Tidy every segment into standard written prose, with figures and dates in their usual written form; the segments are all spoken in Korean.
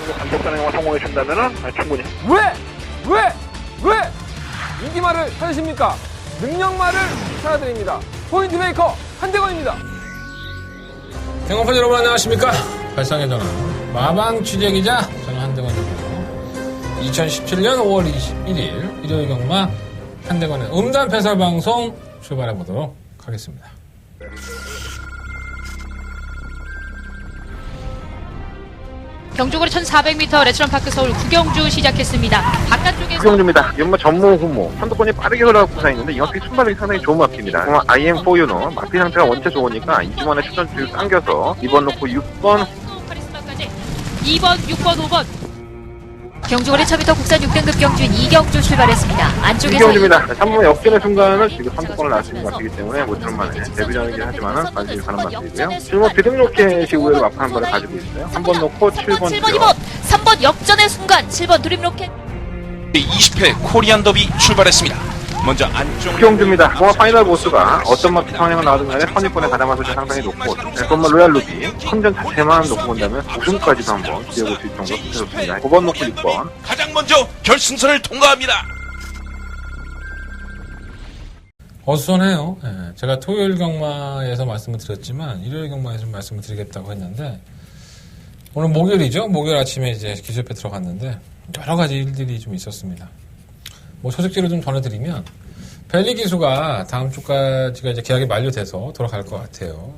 단독단행만 성공해 준다면은 충분히. 왜 인기말을 찾으십니까? 능력말을 찾아드립니다. 포인트 메이커 한대건입니다. 경험파 여러분 안녕하십니까? 발상의 전화 마방 취재기자 저는 한대건입니다. 2017년 5월 21일 일요일 경마 한대건의 음담 패설 방송 출발해 보도록 하겠습니다. 경주거리 1400m 레스토랑파크 서울 구경주 시작했습니다. 바깥쪽에서 구경주입니다. 연마 전무 후모 선두권이 빠르게 흘러가고 구사했는데 이 마피 순발력이 상당히 좋은 마피입니다. IM4U는 마피 상태가 원체 좋으니까 2주 만에 출전 줄 당겨서 2번 놓고 6번 카리스마까지 2번, 6번, 5번 경주거리 1000m 국산 6등급 경주인 이경주 출발했습니다. 안쪽에서 이경주입니다. 3번 역전의 순간은 지금 3두권을 낳을 수 있는 마피이기 때문에 모처럼 만에 데뷔전이긴 하지만은 관심이 가는 마피이고요. 7번 드림로켓이 의외로 마파 한 번을 가지고 있어요. 3번 놓고 7번 7번, 2번, 3번 역전의 순간 7번 드림로켓 20회 코리안 더비 출발했습니다. 먼저 안쪽 구경주입니다. 공화 파이널 보스가 어떤 마피 상황을 나와든 간에 선입권에 가담할 수 상당히 높고 정말 로얄 루비 컨전 자체만 놓고 본다면 우승까지도 한번 기어볼 수 있을 정도로 좋습니다. 5번 놓고 6번 가장 먼저 결승선을 통과합니다. 어수선해요. 제가 토요일 경마에서 말씀을 드렸지만 일요일 경마에서 말씀을 드리겠다고 했는데 오늘 목요일이죠. 목요일 아침에 이제 기술패 들어갔는데 여러 가지 일들이 좀 있었습니다. 뭐 소식지를 좀 전해드리면 벨리 기수가 다음 주까지가 이제 계약이 만료돼서 돌아갈 것 같아요.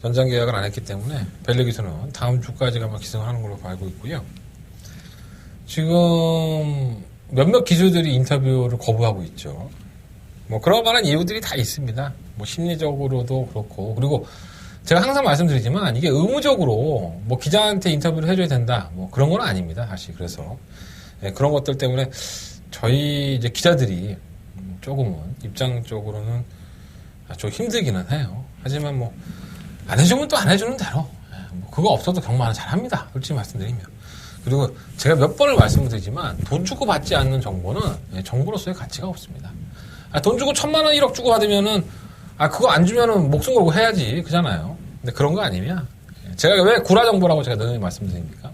연장 계약을 안 했기 때문에 벨리 기수는 다음 주까지가 아마 기승을 하는 걸로 알고 있고요. 지금 몇몇 기수들이 인터뷰를 거부하고 있죠. 뭐 그럴 만한 이유들이 다 있습니다. 뭐 심리적으로도 그렇고 그리고 제가 항상 말씀드리지만 이게 의무적으로 뭐 기자한테 인터뷰를 해줘야 된다 뭐 그런 건 아닙니다. 사실 그래서 그런 것들 때문에 저희 이제 기자들이 조금은 입장적으로는 좀 힘들기는 해요. 하지만 뭐 안 해주면 또 안 해주는 대로 뭐 그거 없어도 경마는 잘합니다. 솔직히 말씀드리면. 그리고 제가 몇 번을 말씀을 드리지만 돈 주고 받지 않는 정보는 정보로서의 가치가 없습니다. 돈 주고 1000만 원 1억 주고 받으면은 그거 안 주면은 목숨 걸고 해야지 그잖아요. 근데 그런 거 아니면 제가 왜 구라 정보라고 제가 늘 말씀드립니까?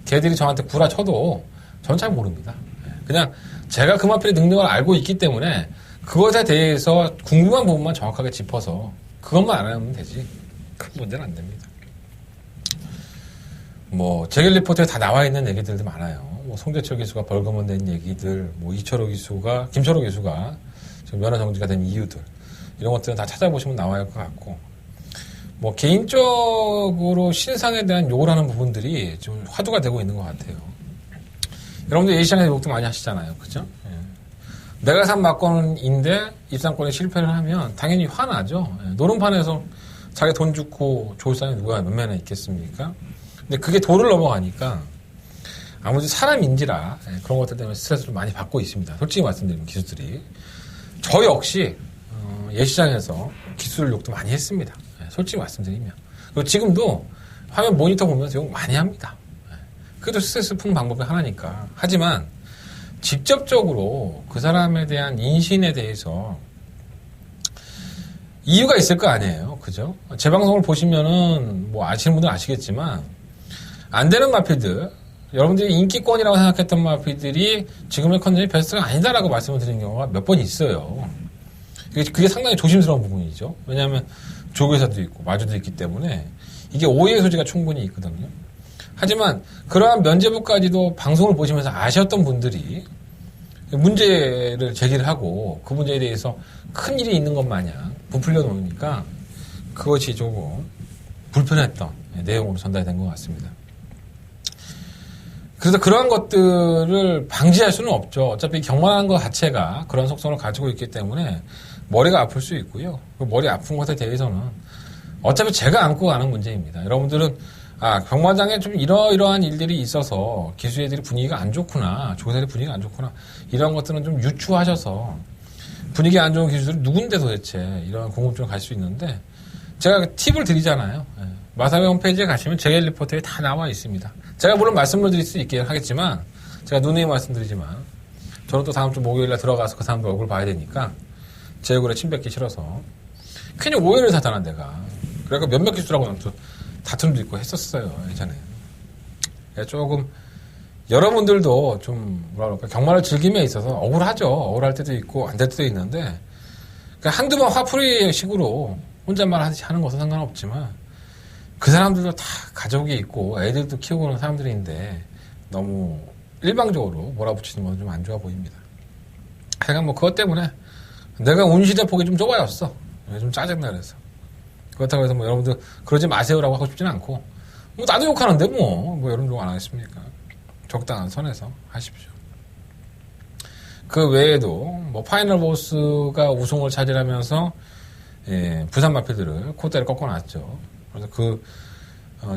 걔들이 저한테 구라 쳐도 전 잘 모릅니다. 그냥 제가 그 마필의 능력을 알고 있기 때문에 그것에 대해서 궁금한 부분만 정확하게 짚어서 그것만 알아내면 되지 큰 문제는 안 됩니다. 뭐 제겔 리포트에 다 나와 있는 얘기들도 많아요. 뭐 송재철 기수가 벌금을 낸 얘기들, 뭐 김철호 기수가 지금 면허 정지가 된 이유들 이런 것들은 다 찾아보시면 나와야 할 것 같고 뭐 개인적으로 신상에 대한 욕을 하는 부분들이 좀 화두가 되고 있는 것 같아요. 여러분들 예시장에서 욕도 많이 하시잖아요. 그죠? 내가 산 막권인데 입상권에 실패를 하면 당연히 화나죠. 노름판에서 자기 돈 주고 좋을 사람이 누가 몇 명이나 있겠습니까? 근데 그게 도를 넘어가니까 아무래도 사람인지라 그런 것들 때문에 스트레스를 많이 받고 있습니다. 솔직히 말씀드리면 기수들이. 저 역시 예시장에서 기술 욕도 많이 했습니다. 솔직히 말씀드리면. 그리고 지금도 화면 모니터 보면서 욕 많이 합니다. 그것도 스트레스 푸는 방법이 하나니까. 하지만 직접적으로 그 사람에 대한 인신에 대해서 이유가 있을 거 아니에요. 그죠? 제 방송을 보시면은 뭐 아시는 분들 아시겠지만 안 되는 마필들, 여러분들이 인기권이라고 생각했던 마필들이 지금의 컨텐츠 베스트가 아니다라고 말씀을 드리는 경우가 몇 번 있어요. 그게 상당히 조심스러운 부분이죠. 왜냐하면 조교사도 있고 마주도 있기 때문에 이게 오해의 소지가 충분히 있거든요. 하지만 그러한 면죄부까지도 방송을 보시면서 아셨던 분들이 문제를 제기를 하고 그 문제에 대해서 큰 일이 있는 것 마냥 부풀려 놓으니까 그것이 조금 불편했던 내용으로 전달된 것 같습니다. 그래서 그러한 것들을 방지할 수는 없죠. 어차피 경마라는 것 자체가 그런 속성을 가지고 있기 때문에 머리가 아플 수 있고요. 그 머리 아픈 것에 대해서는 어차피 제가 안고 가는 문제입니다. 여러분들은 경마장에 좀 이러이러한 일들이 있어서 기수애들이 분위기가 안 좋구나, 조사들이 분위기가 안 좋구나, 이런 것들은 좀 유추하셔서 분위기 안 좋은 기수들이 누군데 도대체 이런 궁금증을 가질 수 있는데 제가 팁을 드리잖아요. 마사회 홈페이지에 가시면 제겔 리포트에 다 나와 있습니다. 제가 물론 말씀을 드릴 수 있긴 하겠지만 제가 누누이 말씀드리지만 저는 또 다음 주 목요일에 들어가서 그 사람들 얼굴 봐야 되니까 제 얼굴에 침 뱉기 싫어서 괜히 오해를 사잖아 내가. 그러니까 몇몇 기수라고 또 다툼도 있고 했었어요 예전에. 조금 여러분들도 좀 뭐라 그럴까 경마를 즐김에 있어서 억울하죠. 억울할 때도 있고 안 될 때도 있는데 한두 번 화풀이 식으로 혼잣말 하듯이 하는 것은 상관없지만 그 사람들도 다 가족이 있고 애들도 키우고 그런 사람들인데 너무 일방적으로 몰아붙이는 건 좀 안 좋아 보입니다. 하여간 뭐 그것 때문에 내가 운시대 폭이 좀 좁아졌어. 좀 짜증나 그래서. 그렇다고 해서 뭐 여러분들 그러지 마세요라고 하고 싶지는 않고 뭐 나도 욕하는데 뭐 여러분 욕 안 하겠습니까? 적당한 선에서 하십시오. 그 외에도 뭐 파이널 보스가 우승을 차지하면서 부산 마필들을 콧대를 꺾어놨죠. 그래서 그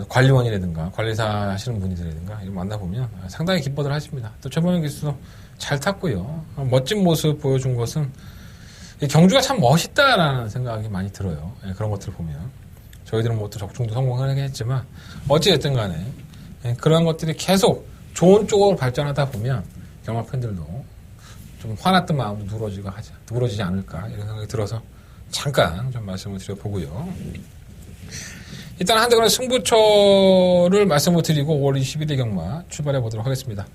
관리원이라든가 관리사 하시는 분들이라든가 이런 만나보면 상당히 기뻐들 하십니다. 또 최범현 기수도 잘 탔고요. 멋진 모습 보여준 것은 경주가 참 멋있다라는 생각이 많이 들어요. 그런 것들을 보면 저희들은 뭐 또 적중도 성공하긴 했지만 어찌됐든 간에 그런 것들이 계속 좋은 쪽으로 발전하다 보면 경마 팬들도 좀 화났던 마음도 누그러지지 않을까 이런 생각이 들어서 잠깐 좀 말씀을 드려보고요. 일단 한대건의 승부처를 말씀을 드리고 5월 21일 경마 출발해 보도록 하겠습니다.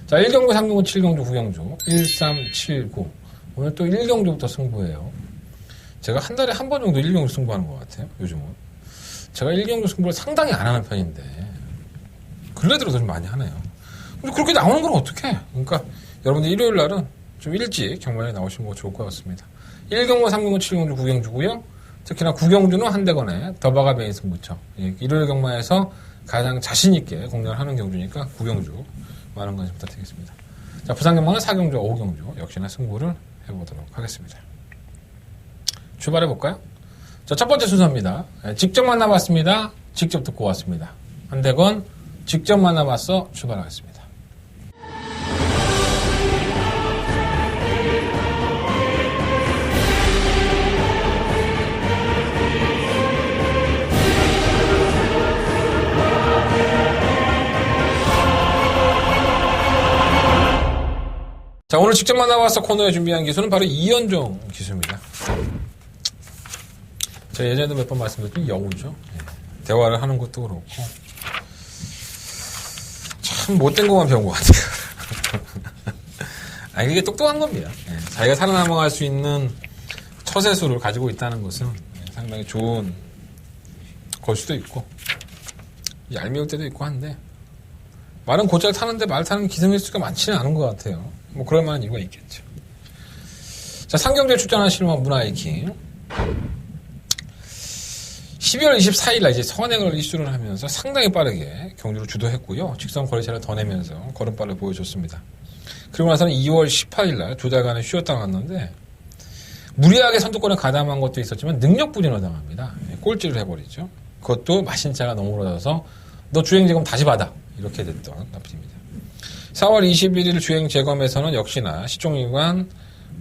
자, 1경주, 3경주, 7경주, 9경주 1, 3, 7, 9 오늘 또 1경주부터 승부해요. 제가 한 달에 한 번 정도 1경주 승부하는 것 같아요. 요즘은 제가 1경주 승부를 상당히 안 하는 편인데 근래 들어서 좀 많이 하네요. 근데 그렇게 나오는 건 어떡해. 그러니까 여러분들 일요일 날은 좀 일찍 경마에 나오시는 거 좋을 것 같습니다. 1경주, 3경주, 7경주, 9경주고요. 특히나 9경주는 한대건의 더바가 메인 승부처. 일요일 경마에서 가장 자신있게 공략을 하는 경주니까 9경주 많은 관심 부탁드리겠습니다. 자, 부산 경마는 4경주, 5경주 역시나 승부를 해보도록 하겠습니다. 출발해볼까요? 자, 첫 번째 순서입니다. 직접 만나봤습니다. 직접 듣고 왔습니다. 한대건 직접 만나봤어 출발하겠습니다. 자, 오늘 직접 만나봤어 코너에 준비한 기수는 바로 이현종 기수입니다. 제가 예전에도 몇 번 말씀드렸던 영우죠. 대화를 하는 것도 그렇고 참 못된 것만 배운 것 같아요. 아니, 이게 똑똑한 겁니다. 자기가 살아남아갈 수 있는 처세술을 가지고 있다는 것은 상당히 좋은 걸 수도 있고 얄미울 때도 있고 한데 말은 곧잘 타는데 말 타는 기승일수가 많지는 않은 것 같아요. 뭐 그럴 만한 이유가 있겠죠. 자, 상경주에 출전한 실버 문화이킹 12월 24일 날 이제 선행을 이슈를 하면서 상당히 빠르게 경주를 주도했고요. 직선 거리차를 더 내면서 걸음발을 보여줬습니다. 그리고 나서는 2월 18일 날 두 달간의 쉬었다 갔는데 무리하게 선두권에 가담한 것도 있었지만 능력부진을 당합니다. 꼴찌를 해버리죠. 그것도 마신차가 너무러져서 너 주행재검 다시 받아 이렇게 됐던 나필입니다. 4월 21일 주행재검에서는 역시나 시종일관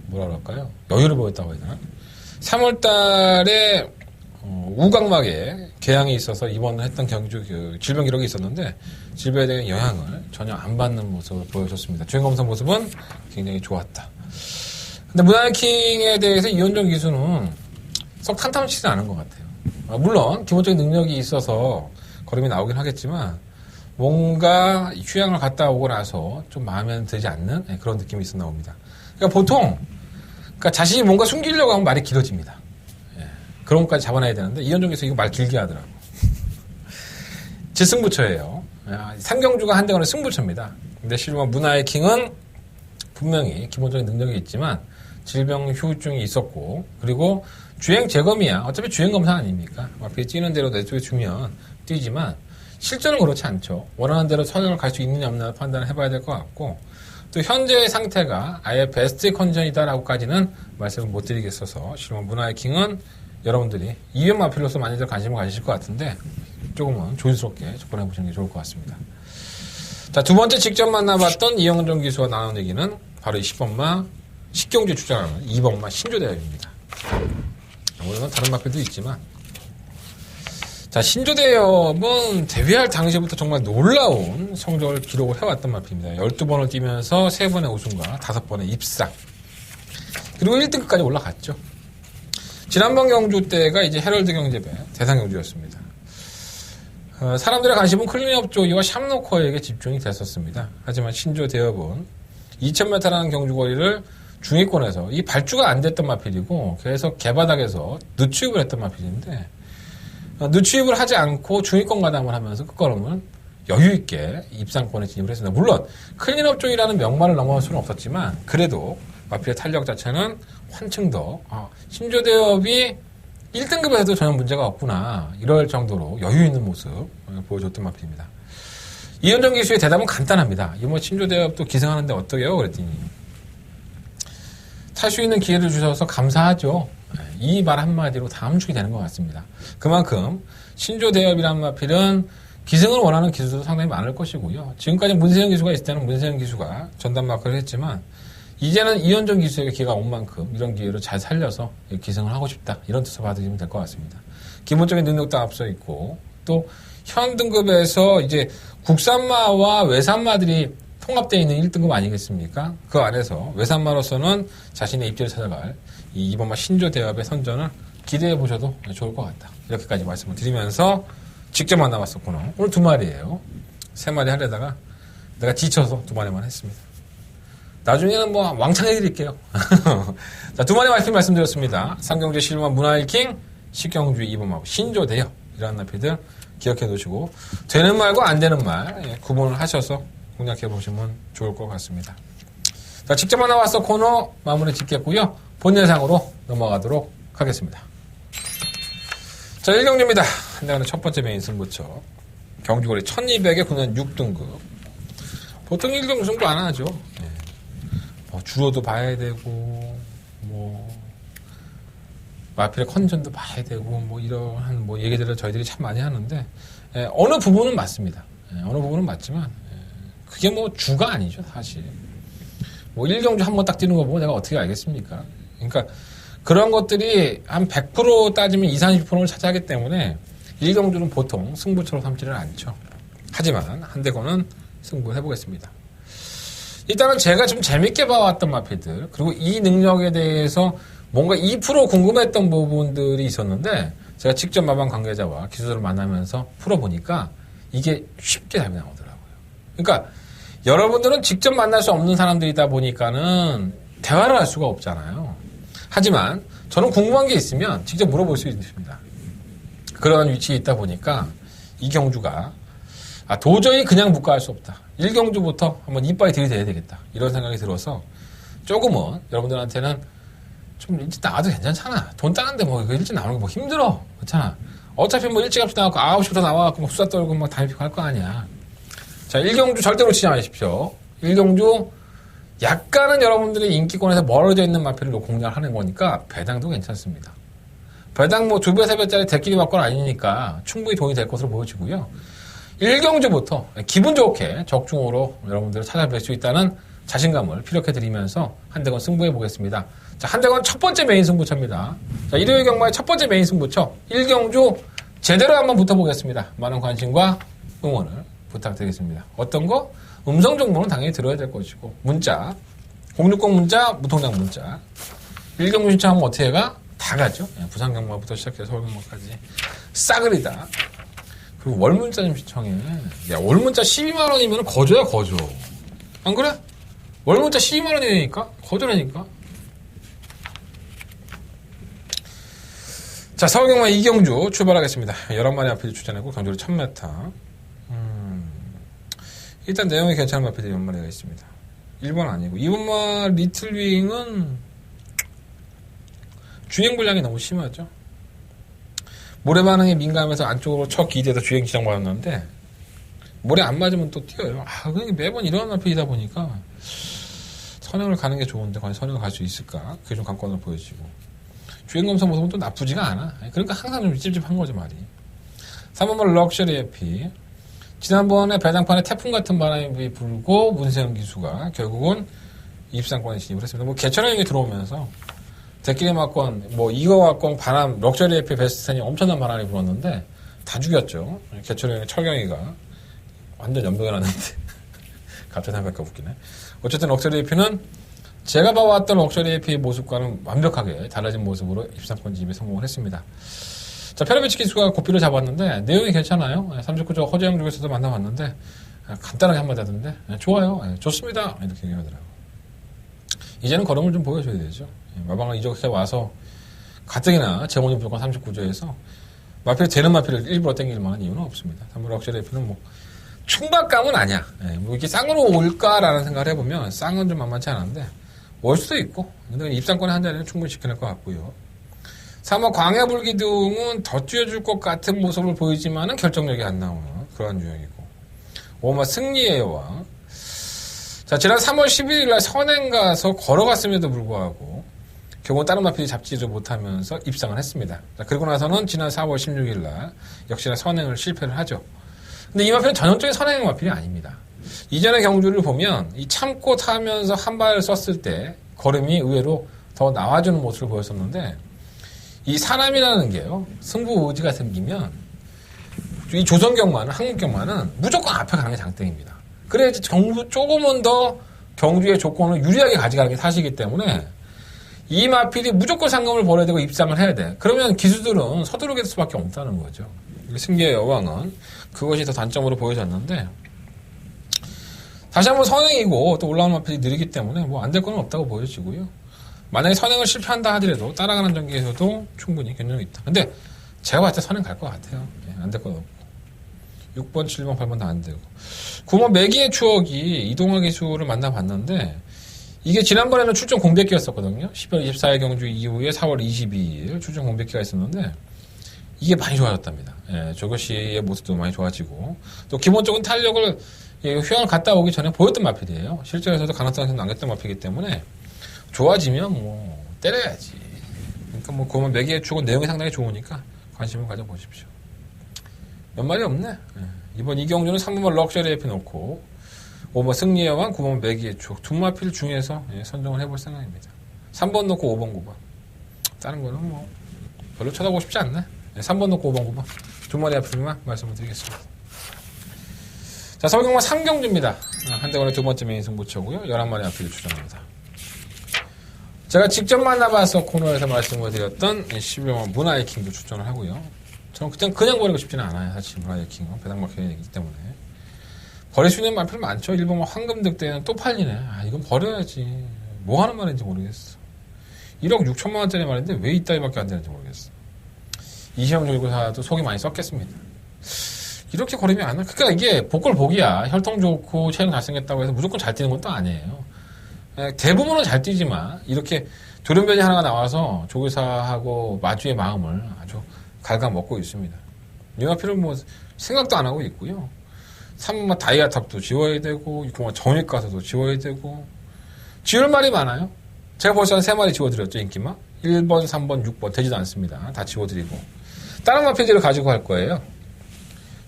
뭐라 그럴까요? 여유를 보였다고 해야 되나? 3월 달에 우각막에 개항이 있어서 입원을 했던 경주 질병 기록이 있었는데 질병에 대한 영향을 전혀 안 받는 모습을 보여줬습니다. 주행검사 모습은 굉장히 좋았다. 근데 문화이킹에 대해서 이현종 기수는 썩 탄탄치지 않은 것 같아요. 물론 기본적인 능력이 있어서 걸음이 나오긴 하겠지만 뭔가 휴양을 갔다 오고 나서 좀 마음에 들지 않는 그런 느낌이 있어 나옵니다. 그러니까 보통 자신이 뭔가 숨기려고 하면 말이 길어집니다. 그런 것까지 잡아놔야 되는데 이현종 기수 이거 말 길게 하더라고. 지승부처예요. 상경주가 한대건의 승부처입니다. 근데 실버 문화이킹은 분명히 기본적인 능력이 있지만 질병 후유증이 있었고 그리고 주행 재검이야. 어차피 주행 검사 아닙니까? 앞에 뛰는 대로 내 쪽에 주면 뛰지만 실제는 그렇지 않죠. 원하는 대로 선행을 갈 수 있느냐 없느냐 판단을 해봐야 될 것 같고 또 현재의 상태가 아예 베스트 컨디션이다라고까지는 말씀을 못 드리겠어서 실버 문화이킹은 여러분들이 이변 마필로서 많이들 관심을 가지실 것 같은데 조금은 조심스럽게 접근해 보시는 게 좋을 것 같습니다. 자, 두 번째 직접 만나봤던 이영종 기수와 나눈 얘기는 바로 10번마 식경주에 출전하는 2번마 신조대엽입니다. 물론 다른 마필도 있지만 자, 신조대엽은 데뷔할 당시부터 정말 놀라운 성적을 기록을 해왔던 마필입니다. 12번을 뛰면서 3번의 우승과 5번의 입상 그리고 1등급까지 올라갔죠. 지난번 경주 때가 이제 헤럴드 경제배 대상 경주였습니다. 사람들의 관심은 클린업 조이와 샴노커에게 집중이 됐었습니다. 하지만 신조 대업은 2000m라는 경주거리를 중위권에서 이 발주가 안 됐던 마필이고 계속 개바닥에서 늦추입을 했던 마필인데 늦추입을 하지 않고 중위권 가담을 하면서 끝걸음은 여유있게 입상권에 진입을 했습니다. 물론 클린업 조이라는 명말을 넘어갈 수는 없었지만 그래도 마필의 탄력 자체는 한층 더 신조 대업이 1등급에 해도 전혀 문제가 없구나 이럴 정도로 여유있는 모습 보여줬던 마필입니다. 이현정 기수의 대답은 간단합니다. 이번 신조 대업도 기승하는데 어떠게요? 그랬더니 탈 수 있는 기회를 주셔서 감사하죠. 이 말 한마디로 다 함축이 되는 것 같습니다. 그만큼 신조 대업이라는 마필은 기승을 원하는 기수도 상당히 많을 것이고요. 지금까지 문세영 기수가 있을 때는 문세영 기수가 전담 마크를 했지만 이제는 이현정 기수에게 기회가 온 만큼 이런 기회를 잘 살려서 기승을 하고 싶다. 이런 뜻으로 받으시면 될 것 같습니다. 기본적인 능력도 앞서 있고 또 현 등급에서 이제 국산마와 외산마들이 통합되어 있는 1등급 아니겠습니까? 그 안에서 외산마로서는 자신의 입지를 찾아갈 이 이번마 신조 대업의 선전을 기대해 보셔도 좋을 것 같다. 이렇게까지 말씀을 드리면서 직접 만나봤었구나. 오늘 2마리예요. 3마리 하려다가 내가 지쳐서 2마리만 했습니다. 나중에는 뭐 왕창 해드릴게요. 자, 2마리 말씀드렸습니다. 상경제 실마 문화일킹, 식경주의 이범하고 신조 대업 이런 나피들 기억해 두시고 되는 말과 안 되는 말 구분을 하셔서 공략해 보시면 좋을 것 같습니다. 자, 직접 만나봤어 코너 마무리 짓겠고요. 본 예상으로 넘어가도록 하겠습니다. 자, 1경주입니다. 한대간의 첫 번째 메인 승부처. 경주거리 1200에 9년 6등급. 보통 1경주 승부 안 하죠. 뭐 주로도 봐야 되고, 마필의 컨디션도 봐야 되고, 이러한 얘기들을 저희들이 참 많이 하는데, 어느 부분은 맞습니다. 어느 부분은 맞지만, 그게 주가 아니죠, 사실. 1경주 한 번 딱 뛰는 거 보고 내가 어떻게 알겠습니까? 그러니까, 그런 것들이 한 100% 따지면 20, 30%를 차지하기 때문에 1경주는 보통 승부처로 삼지를 않죠. 하지만 한대건은 승부를 해보겠습니다. 일단은 제가 좀 재밌게 봐왔던 마필들 그리고 이 능력에 대해서 뭔가 2% 궁금했던 부분들이 있었는데 제가 직접 마방 관계자와 기수들을 만나면서 풀어보니까 이게 쉽게 답이 나오더라고요. 그러니까 여러분들은 직접 만날 수 없는 사람들이다 보니까는 대화를 할 수가 없잖아요. 하지만 저는 궁금한 게 있으면 직접 물어볼 수 있습니다. 그런 위치에 있다 보니까 이 경주가 도저히 그냥 묵과할 수 없다. 1경주부터 한번 이빨이 들이대야 되겠다. 이런 생각이 들어서 조금은 여러분들한테는 좀 일찍 나와도 괜찮잖아. 돈 따는데 이거 일찍 나오는 거 힘들어. 그렇잖아. 어차피 일찍 합시다 나와갖고 9시부터 나와갖고 수다 떨고 담배 피고 할 거 아니야. 자, 1경주 절대 놓치지 마십시오. 1경주 약간은 여러분들이 인기권에서 멀어져 있는 마필을 공략을 하는 거니까 배당도 괜찮습니다. 배당 2배, 3배짜리 대끼리 맞건 아니니까 충분히 돈이 될 것으로 보여지고요. 1경주부터 기분 좋게 적중으로 여러분들을 찾아뵐 수 있다는 자신감을 피력해드리면서 한대건 승부해 보겠습니다. 자, 한대건 첫 번째 메인 승부처입니다. 자, 일요일 경마의 첫 번째 메인 승부처 1경주 제대로 한번 붙어보겠습니다. 많은 관심과 응원을 부탁드리겠습니다. 어떤 거? 음성 정보는 당연히 들어야 될 것이고 문자 060 문자, 무통장 문자 1경주 신청하면 어떻게 가? 다 가죠. 부산 경마부터 시작해서 서울 경마까지 싸그리다. 그리고 월 문자 좀 신청해. 야, 월 문자 12만 원이면 거저야 거저. 안 그래? 월 문자 12만 원이니까 거저라니까. 자, 서울 경마 이경주 출발하겠습니다. 11마리 앞에 추천하고 경주를 1000m. 일단 내용이 괜찮은 마필이 연마리가 있습니다. 1번 아니고 2번마 리틀윙은 주행 불량이 너무 심하죠. 모래 반응에 민감해서 안쪽으로 척 기대서 주행 지장 받았는데 모래 안 맞으면 또 뛰어요. 그게 매번 이런 마필이다 보니까 선행을 가는 게 좋은데 과연 선행을 갈 수 있을까? 그게 좀 관건을 보여지고 주행 검사 모습은 또 나쁘지가 않아. 그러니까 항상 좀 찝찝한 거죠 말이. 3번마 럭셔리 해피. 지난번에 배당판에 태풍 같은 바람이 불고 문세영 기수가 결국은 입상권에 진입을 했습니다. 개천형이 들어오면서 대끼리 막권, 이거 막권 바람, 럭셔리 해피 베스트텐이 엄청난 바람이 불었는데 다 죽였죠. 개천형의 철경이가 완전 연병이 났는데 갑자기 생각하니까 웃기네. 어쨌든 럭셔리 해피는 제가 봐왔던 럭셔리 해피의 모습과는 완벽하게 달라진 모습으로 입상권 진입에 성공을 했습니다. 자, 페르미치 기수가 고삐를 잡았는데 내용이 괜찮아요. 39조 허재영 쪽에서도 만나봤는데 간단하게 한마디 하던데 좋아요. 좋습니다. 이렇게 얘기하더라고요. 이제는 걸음을 좀 보여줘야 되죠. 마방을 이적해 와서 가뜩이나 재원이 무조건 39조에서 마필이 되는 마필을 일부러 땡길 만한 이유는 없습니다. 다만 럭셔리 F는 뭐 충박감은 아니야. 뭐 이렇게 쌍으로 올까라는 생각을 해보면 쌍은 좀 만만치 않은데 올 수도 있고 근데 입상권의 한 자리는 충분히 지켜낼 것 같고요. 3호 광해불기둥은 더 뛰어줄 것 같은 모습을 보이지만은 결정력이 안 나오는 그런 유형이고 5호 승리의 여왕. 자, 지난 3월 11일 날 선행 가서 걸어갔음에도 불구하고 결국 다른 마필이 잡지를 못하면서 입상을 했습니다. 자, 그리고 나서는 지난 4월 16일 날 역시나 선행을 실패를 하죠. 근데 이 마필은 전형적인 선행 마필이 아닙니다. 이전의 경주를 보면 이 참고 타면서 한 발을 썼을 때 걸음이 의외로 더 나와주는 모습을 보였었는데 이 사람이라는 게요, 승부 의지가 생기면 이 조선경마는 한국경마는 무조건 앞에 가는 게 장땡입니다. 그래야지 조금은 더 경주의 조건을 유리하게 가져가는 게 사실이기 때문에 이 마필이 무조건 상금을 벌어야 되고 입상을 해야 돼. 그러면 기수들은 서두르게 될 수밖에 없다는 거죠. 승계의 여왕은 그것이 더 단점으로 보여졌는데 다시 한번 선행이고 또 올라오는 마필이 느리기 때문에 뭐 안 될 건 없다고 보여지고요. 만약에 선행을 실패한다 하더라도 따라가는 전기에서도 충분히 견뎌이 있다. 근데 제가 봤을 때 선행 갈 것 같아요. 안 될 건 없고. 6번, 7번, 8번 다 안 되고. 9번 매기의 추억이 이동화 기수를 만나봤는데 이게 지난번에는 출전 공백기였었거든요. 12월 24일 경주 이후에 4월 22일 출전 공백기가 있었는데 이게 많이 좋아졌답니다. 조교씨의 모습도 많이 좋아지고 또 기본적인 탄력을 휴양을 갔다 오기 전에 보였던 마필이에요. 실전에서도 가능성에서 남겼던 마필이기 때문에 좋아지면 뭐 때려야지. 그러니까 뭐 그러면 매기의 추억은 내용이 상당히 좋으니까 관심을 가져보십시오. 몇 마리 없네. 이번 이경주는 3번 럭셔리 AP 놓고 5번 승리의 여왕, 9번 매기의 추억 두 마필 중에서 선정을 해볼 생각입니다. 3번 놓고 5번, 9번. 다른 거는 뭐 별로 쳐다보고 싶지 않네. 3번 놓고 5번, 9번. 두 마리 앞필만 말씀을 드리겠습니다. 자, 서울경마 3경주입니다. 한대건의 두 번째 메인 승부처고요. 11마리 앞필을 추천합니다. 제가 직접 만나봐서 코너에서 말씀을 드렸던 11번 문화이킹도 추천을 하고요. 저는 그냥 버리고 싶지는 않아요. 사실 문화이킹은 배당 막혀있기 때문에. 버릴 수 있는 마필 많죠. 1번 황금득대는 또 팔리네. 이건 버려야지. 뭐 하는 말인지 모르겠어. 1억 6천만 원짜리 말인데 왜 이따위밖에 안 되는지 모르겠어. 이시영 조리고사도 속이 많이 썩겠습니다. 이렇게 거리면 안 돼. 그러니까 이게 복골복이야. 혈통 좋고 체형 잘생겼다고 해서 무조건 잘 뛰는 건 또 아니에요. 대부분은 잘 뛰지만 이렇게 돌연변이 하나가 나와서 조교사하고 마주의 마음을 아주 갉아먹고 있습니다. 이 마필은 뭐 생각도 안 하고 있고요. 3번 다이아탑도 지워야 되고 6번 정익 가서도 지워야 되고 지울 말이 많아요. 제가 벌써 한 3마리 지워드렸죠. 인기마 1번, 3번, 6번 되지도 않습니다. 다 지워드리고 다른 마필들을 가지고 갈 거예요.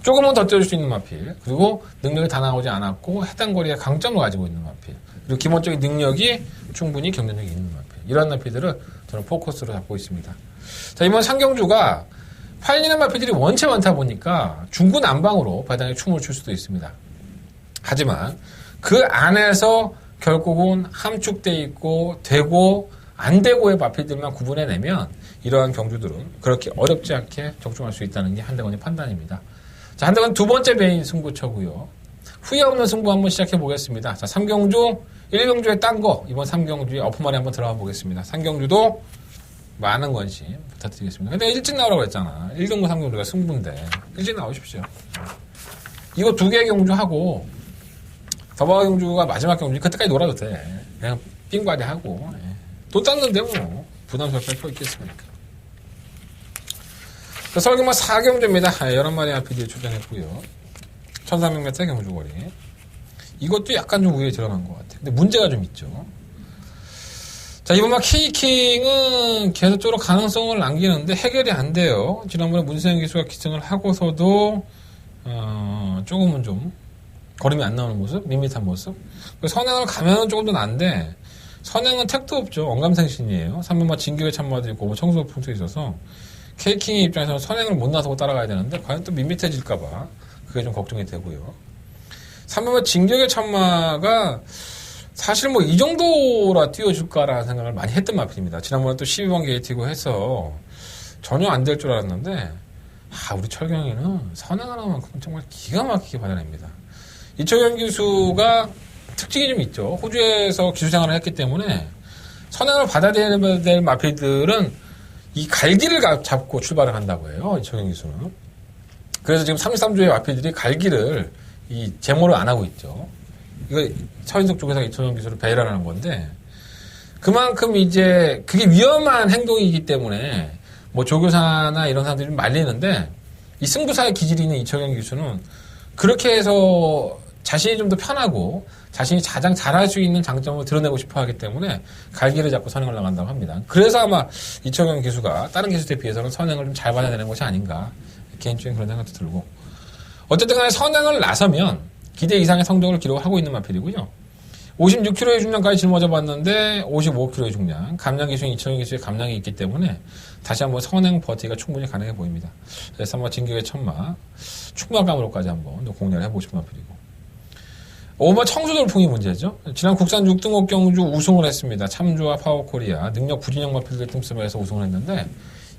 조금은 더 떼줄 수 있는 마필, 그리고 능력이 다 나오지 않았고 해당 거리에 강점을 가지고 있는 마필, 그리고 기본적인 능력이 충분히 경쟁력이 있는 마필, 이런 마필들을 저는 포커스로 잡고 있습니다. 자, 이번 상경주가 팔리는 마필들이 원체 많다 보니까 중구난방으로 바닥에 춤을 출 수도 있습니다. 하지만 그 안에서 결국은 함축돼 있고 되고 안 되고의 마필들만 구분해내면 이러한 경주들은 그렇게 어렵지 않게 적중할 수 있다는 게 한대건의 판단입니다. 자, 한대건 두 번째 메인 승부처고요. 후회 없는 승부 한번 시작해 보겠습니다. 자, 3경주, 1경주에 딴 거, 이번 3경주에 어프만에 한번 들어가 보겠습니다. 3경주도 많은 관심 부탁드리겠습니다. 근데 일찍 나오라고 했잖아. 1경주, 3경주가 승부인데 일찍 나오십시오. 이거 두 개의 경주하고 더바우 경주가 마지막 경주, 그때까지 놀아도 돼. 그냥 삥바리 하고 돈 땄는데 뭐 부담스럽게 할 거 있겠습니까? 서울경마 4경주입니다. 11마리 RPD에 출전했고요. 1300m 경주거리. 이것도 약간 좀 우위에 들어간 것 같아요. 근데 문제가 좀 있죠. 자, 이번 K킹은 계속적으로 가능성을 남기는데 해결이 안 돼요. 지난번에 문세영 기수가 기승을 하고서도 조금은 좀 걸음이 안 나오는 모습, 밋밋한 모습. 선행을 가면은 조금 더 난데 선행은 택도 없죠. 언감생신이에요. 3번마 진격에 참마도 있고 청소 풍토에 있어서 K킹의 입장에서는 선행을 못 나서고 따라가야 되는데 과연 또 밋밋해질까봐 그게 좀 걱정이 되고요. 3번마 진격의 참마가 사실 뭐 이 정도라 띄워줄까라는 생각을 많이 했던 마필입니다. 지난번에 또 12번 게이트고 해서 전혀 안 될 줄 알았는데 우리 철경이는 선행 하나만큼 정말 기가 막히게 받아냅니다. 이철경 기수가 특징이 좀 있죠. 호주에서 기수 생활을 했기 때문에 선행을 받아야 될 마필들은 이 갈기를 잡고 출발을 한다고 해요. 이철경 기수는. 그래서 지금 33조의 마필들이 갈기를 이 제모를 안 하고 있죠. 이거 서인석 쪽에서 이철경 기수를 배회를 하는 건데 그만큼 이제 그게 위험한 행동이기 때문에 뭐 조교사나 이런 사람들이 말리는데 이 승부사의 기질이 있는 이철경 기수는 그렇게 해서 자신이 좀 더 편하고 자신이 가장 잘할 수 있는 장점을 드러내고 싶어 하기 때문에 갈기를 잡고 선행을 나간다고 합니다. 그래서 아마 이철경 기수가 다른 기수들에 비해서는 선행을 좀 잘 받아내는 것이 아닌가 개인적인 그런 생각도 들고 어쨌든 간에 선행을 나서면 기대 이상의 성적을 기록하고 있는 마필이고요. 56kg의 중량까지 짊어져 봤는데 55kg의 중량, 감량 기수인 이철경 기수의 감량이 있기 때문에 다시 한번 선행 버티기가 충분히 가능해 보입니다. 그래서 한번 진격의 천마, 충마감으로까지 한번 공략을 해보고 싶은 마필이고. 오마 청수돌풍이 문제죠. 지난 국산 6등급 경주 우승을 했습니다. 참주와 파워코리아, 능력 불인형 마필들 틈스에서 우승을 했는데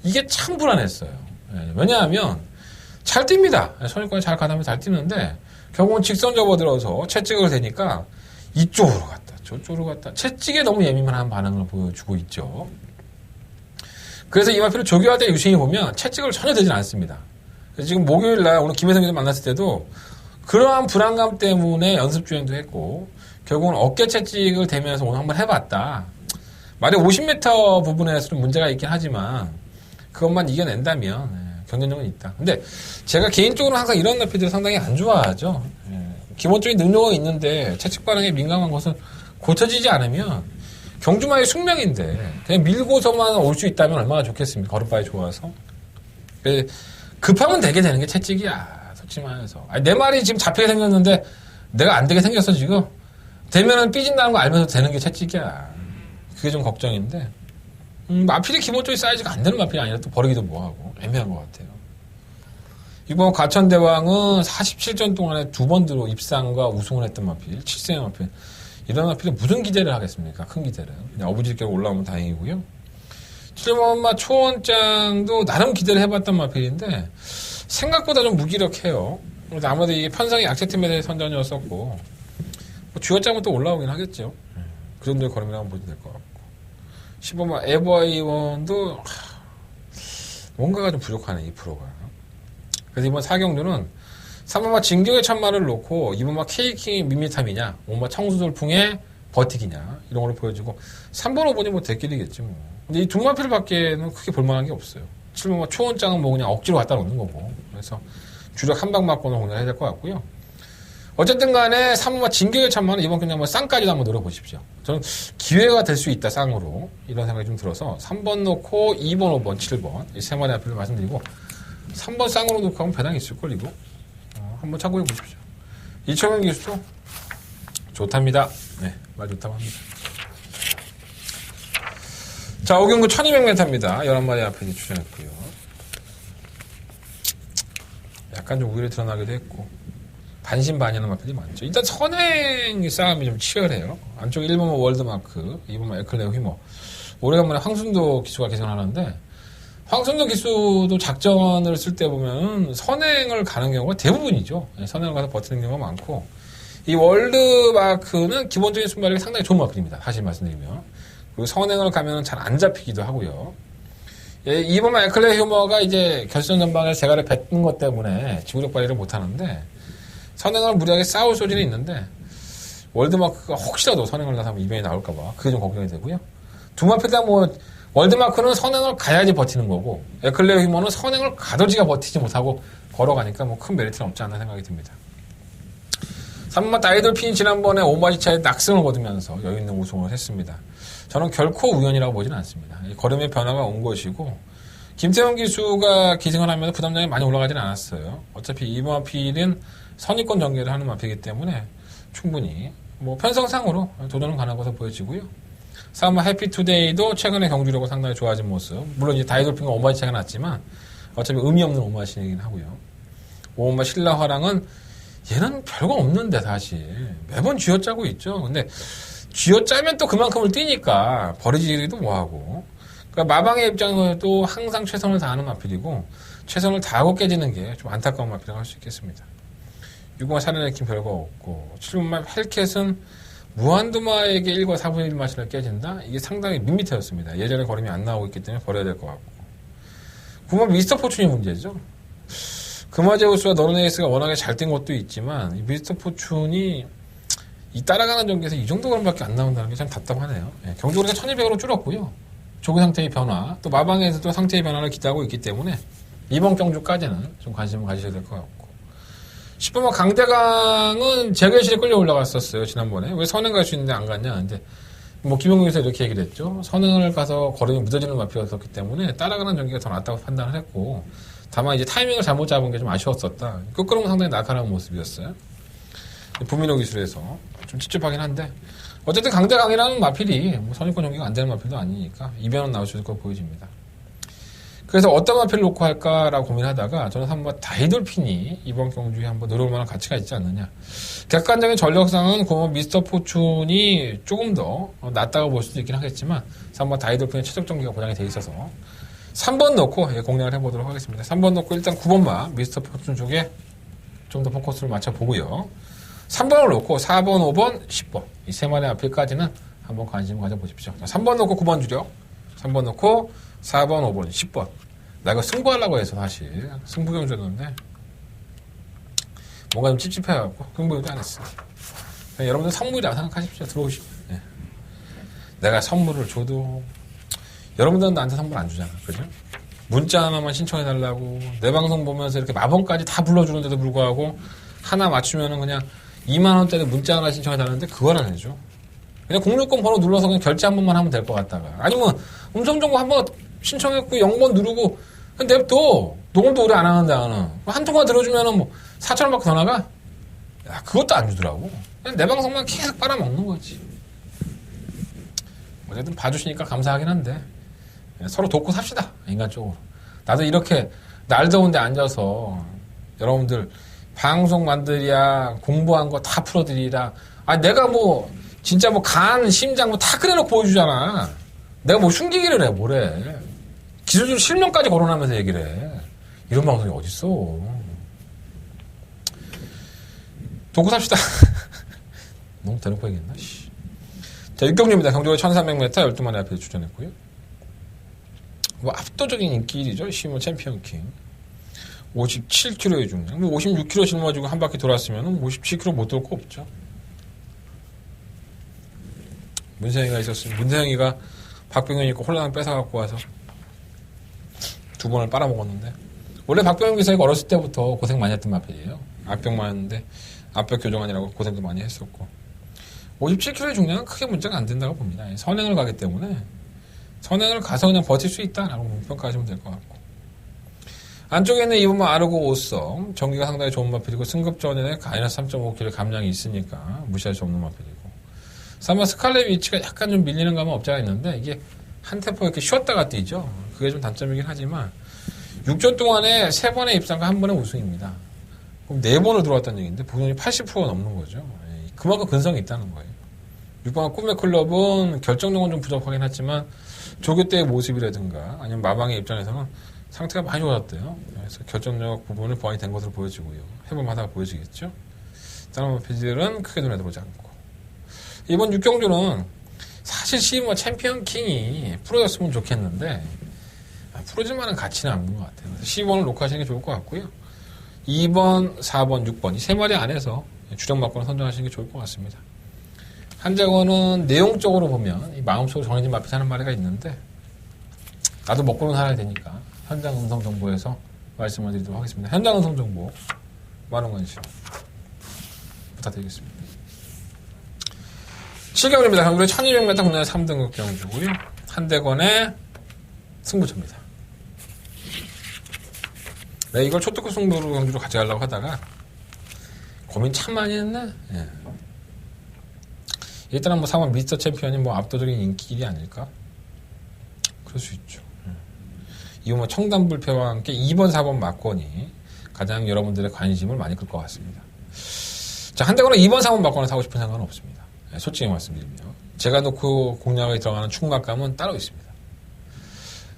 이게 참 불안했어요. 왜냐하면 잘 뜁니다. 선입관에 잘 가다면 잘 뛰는데 결국은 직선 접어들어서 채찍을 대니까 이쪽으로 갔다 저쪽으로 갔다 채찍에 너무 예민한 반응을 보여주고 있죠. 그래서 이 마필을 조교할 때 유심히 보면 채찍을 전혀 대진 않습니다. 그래서 지금 목요일날 오늘 김혜성 기자 만났을 때도 그러한 불안감 때문에 연습 주행도 했고 결국은 어깨 채찍을 대면서 오늘 한번 해봤다. 말이 50m 부분에서는 문제가 있긴 하지만 그것만 이겨낸다면 경쟁력은 있다. 근데 제가 개인적으로 항상 이런 마필들을 상당히 안 좋아하죠. 기본적인 능력은 있는데 채찍 반응에 민감한 것은 고쳐지지 않으면 경주마의 숙명인데 그냥 밀고서만 올 수 있다면 얼마나 좋겠습니까? 걸음바에 좋아서. 급하면 되게 되는 게 채찍이야. 솔직히 말해서. 내 말이 지금 잡히게 생겼는데 내가 안 되게 생겼어 지금. 되면은 삐진다는 거 알면서 되는 게 채찍이야. 그게 좀 걱정인데 마필이 기본적인 사이즈가 안 되는 마필이 아니라 또 버리기도 뭐하고 애매한 것 같아요. 이번 과천대왕은 47전 동안에 2번 입상과 우승을 했던 마필, 7세의 마필. 이런 마필에 무슨 기대를 하겠습니까? 큰 기대를. 그냥 어부지리께로 올라오면 다행이고요. 7번마 초원장도 나름 기대를 해봤던 마필인데 생각보다 좀 무기력해요. 그래서 아무래도 이게 편성이 약체팀에 대해 선전이었었고 뭐 쥐어짜면 또 올라오긴 하겠죠. 그 정도의 걸음이라고 보면 될 것 같고 15번 에버이원도 뭔가가 좀 부족하네 2%가. 그래서 이번 4경주는 3번마 진격의 천마를 놓고 2번마 케이킹이 밋밋함이냐 5번마 청수돌풍의 버티기냐 이런 걸 보여주고 3번 5번이 뭐 대길이겠지 뭐. 근데 이 두 마필 밖에는 크게 볼만한 게 없어요. 7번마 초원장은 뭐 그냥 억지로 갖다 놓는 거고 그래서 주력 한 방 맞고는 공략해야 될 것 같고요. 어쨌든 간에 3번마 진격의 천마는 이번 그냥 뭐 쌍까지도 한번 노려보십시오. 저는 기회가 될 수 있다 쌍으로 이런 생각이 좀 들어서 3번 놓고 2번 5번 7번 이 세 마리 앞을 말씀드리고 3번 쌍으로 놓고 하면 배당이 있을걸 이거 한번 참고해 보십시오. 이철경 기수 좋답니다. 네, 말 좋다고 합니다. 자, 5경주 1200m입니다. 11마리 앞에 출연했고요. 약간 좀 우위를 드러나기도 했고 반신반의하는 마필이 많죠. 일단 선행 싸움이 좀 치열해요. 안쪽에 1번만 월드마크, 2번만 에클레어 휘머. 오래간만에 황순도 기수가 개선하는데 황순도 기수도 작전을 쓸 때 보면 선행을 가는 경우가 대부분이죠. 선행을 가서 버티는 경우가 많고 이 월드마크는 기본적인 순발력이 상당히 좋은 마필입니다. 사실 말씀드리면. 그리고 선행을 가면 잘 안 잡히기도 하고요. 이번만 에클레어 휴머가 이제 결선 전방에 대가를 뱉는 것 때문에 지구력 발휘를 못 하는데 선행을 무리하게 싸울 소리는 있는데 월드마크가 혹시라도 선행을 나서 이변이 나올까봐 그게 좀 걱정이 되고요. 두 마필 다 뭐 월드마크는 선행을 가야지 버티는 거고 에클레어 휴머는 선행을 가더지가 버티지 못하고 걸어가니까 뭐 큰 메리트는 없지 않나 생각이 듭니다. 3번마 다이돌핀이 지난번에 5마리 차에 낙승을 거두면서 여유있는 우승을 했습니다. 저는 결코 우연이라고 보지는 않습니다. 걸음의 변화가 온 것이고 김태형 기수가 기승을 하면서 부담량이 많이 올라가지는 않았어요. 어차피 이 마필은 선입권 전개를 하는 마필이기 때문에 충분히 뭐 편성상으로 도전은 가능한 것으로 보여지고요. 3번 해피투데이도 최근에 경주력으로 상당히 좋아진 모습. 물론 이제 다이돌핀과 5마리 차이가 났지만 어차피 의미 없는 5마리이긴 하고요. 5번마 신라화랑은 얘는 별거 없는데 사실 매번 쥐어짜고 있죠. 근데 쥐어짜면 또 그만큼을 뛰니까 버리지기도 뭐하고. 그러니까 마방의 입장에서도 항상 최선을 다하는 마필이고 최선을 다하고 깨지는 게 좀 안타까운 마필이라고 할 수 있겠습니다. 6번 샤르네킨 별거 없고 7번 헬켓은 무한도마에게 1과 4분의 1 마신을 깨진다? 이게 상당히 밋밋해졌습니다. 예전에 걸음이 안 나오고 있기 때문에 버려야 될 것 같고 9번 미스터 포춘이 문제죠. 그마제우스와 너르네이스가 워낙에 잘 뛴 것도 있지만 이 미스터 포춘이 이 따라가는 전기에서 이 정도 걸음밖에 안 나온다는 게 참 답답하네요. 예, 경주거리가 1200으로 줄었고요. 조그 상태의 변화, 또 마방에서도 상태의 변화를 기대하고 있기 때문에 이번 경주까지는 좀 관심을 가지셔야 될 것 같고 10번 강대강은 재결실에 끌려 올라갔었어요. 지난번에. 왜 선행 갈 수 있는데 안 갔냐. 근데 뭐 김용규에서 이렇게 얘기를 했죠. 선행을 가서 걸음이 무뎌지는 마피였었기 때문에 따라가는 전기가 더 낫다고 판단을 했고 다만 이제 타이밍을 잘못 잡은 게 좀 아쉬웠었다. 끝걸음은 상당히 날카로운 모습이었어요. 부민호 기술에서 좀 찝찝하긴 한데 어쨌든 강대강이라는 마필이 뭐 선입권 전기가 안 되는 마필도 아니니까 이변은 나올 수 있을 거 보여집니다. 그래서 어떤 마필을 놓고 할까라고 고민하다가 저는 한번 다이돌핀이 이번 경주에 한번 노려볼 만한 가치가 있지 않느냐. 객관적인 전력상은 그 미스터 포춘이 조금 더 낫다고 볼 수도 있긴 하겠지만 3번 다이돌핀의 최적 전기가 보장이 돼 있어서 3번 넣고 공략을 해보도록 하겠습니다. 3번 넣고 일단 9번마 미스터 포춘 쪽에 좀 더 포커스를 맞춰보고요. 3번을 놓고 4번, 5번, 10번 이 세 마리 앞에까지는 한번 관심을 가져보십시오. 3번 놓고 9번 주력 3번 놓고 4번, 5번, 10번 나 이거 승부하려고 해서 사실 승부경주였는데 뭔가 좀 찝찝해갖고 승부경주 안 했어요. 여러분들 선물이라고 생각하십시오. 들어오시면 내가 선물을 줘도 여러분들은 나한테 선물 안 주잖아. 그죠? 문자 하나만 신청해달라고 내 방송 보면서 이렇게 마번까지 다 불러주는데도 불구하고 하나 맞추면은 그냥 2만원짜리 문자 하나 신청해달라는데 그걸 안 해줘. 그냥 060 번호 눌러서 그냥 결제 한 번만 하면 될 것 같다가 아니면 음성정보 한 번 신청했고 0번 누르고 그냥 냅둬. 녹음도 오래 안 하는데 나는 한 통화 들어주면은 뭐 4,000원 밖에 더 나가? 야, 그것도 안 주더라고. 그냥 내 방송만 계속 빨아먹는 거지. 어쨌든 봐주시니까 감사하긴 한데 서로 돕고 삽시다. 인간적으로. 나도 이렇게 날 더운데 앉아서 여러분들 방송 만들이야 공부한 거 다 풀어드리라. 아 내가 뭐 진짜 뭐 간, 심장 뭐 다 끓여놓고 보여주잖아. 내가 뭐 숨기기를 해 뭐래. 기술적으로 실명까지 거론하면서 얘기를 해. 이런 방송이 어딨어. 돕고 삽시다. 너무 대놓고 얘기했나? 자 6경주입니다. 경주가 1300m 12마리 앞에 출전했고요. 뭐 압도적인 인기일이죠. 시모 챔피언 킹. 57kg의 중량. 56kg 짊어지고 한 바퀴 돌았으면 57kg 못 돌 거 없죠. 문세영이가 있었으면 문세영이가 박병현이 있고 홀라당 뺏어갖고 와서 두 번을 빨아먹었는데 원래 박병현 기사가 어렸을 때부터 고생 많이 했던 마필이에요. 악병 많았는데 앞벽 교정하느라고 고생도 많이 했었고 57kg의 중량은 크게 문제가 안 된다고 봅니다. 선행을 가기 때문에 선행을 가서 그냥 버틸 수 있다라고 평가하시면 될 것 같고 안쪽에 있는 2번만 아르고 5성 전기가 상당히 좋은 마필이고 승급전에 마이너스 3.5kg 감량이 있으니까 무시할 수 없는 마필이고 3번 스칼렛 위치가 약간 좀 밀리는 감은 없지 않아 있는데 이게 한 템포 이렇게 쉬었다가 뛰죠. 그게 좀 단점이긴 하지만 6전 동안에 3번의 입상과 1번의 우승입니다. 그럼 4번을 들어왔다는 얘기인데 보존이 80%가 넘는 거죠. 그만큼 근성이 있다는 거예요. 6번 꿈의 클럽은 결정력은 좀 부족하긴 하지만 조교 때의 모습이라든가 아니면 마방의 입장에서는 상태가 많이 좋아졌대요. 그래서 결정력 부분을 보완이 된 것으로 보여지고요. 해볼만하다고 보여지겠죠. 다른 마필들은 크게 눈에 들어오지 않고 이번 6경주는 사실 시모 챔피언 킹이 풀어졌으면 좋겠는데 풀어질 만한 가치는 없는 것 같아요. 그래서 12번을 녹화하시는 게 좋을 것 같고요. 2번, 4번, 6번 이 세 마리 안에서 주력 막권을 선정하시는 게 좋을 것 같습니다. 한재건은 내용적으로 보면 이 마음속으로 정해진 마필 사는 마리가 있는데 나도 먹고는 살아야 되니까 현장 음성 정보에서 말씀을 드리도록 하겠습니다. 현장 음성 정보 많은 관심 부탁드리겠습니다. 7경주입니다. 경주의 1200m 국내 3등급 경주고요. 한대건의 승부처입니다. 네, 이걸 초특급 승부로 경주로 가져가려고 하다가 고민 참 많이 했네. 예. 일단은 뭐 3번 미스터 챔피언이 뭐 압도적인 인기일이 아닐까? 그럴 수 있죠. 이 뭐 청담불패와 함께 2번, 4번 막권이 가장 여러분들의 관심을 많이 끌 것 같습니다. 자, 한대건은 2번, 4번 막권을 사고 싶은 생각은 없습니다. 솔직히 말씀드리면 제가 놓고 공략에 들어가는 충각감은 따로 있습니다.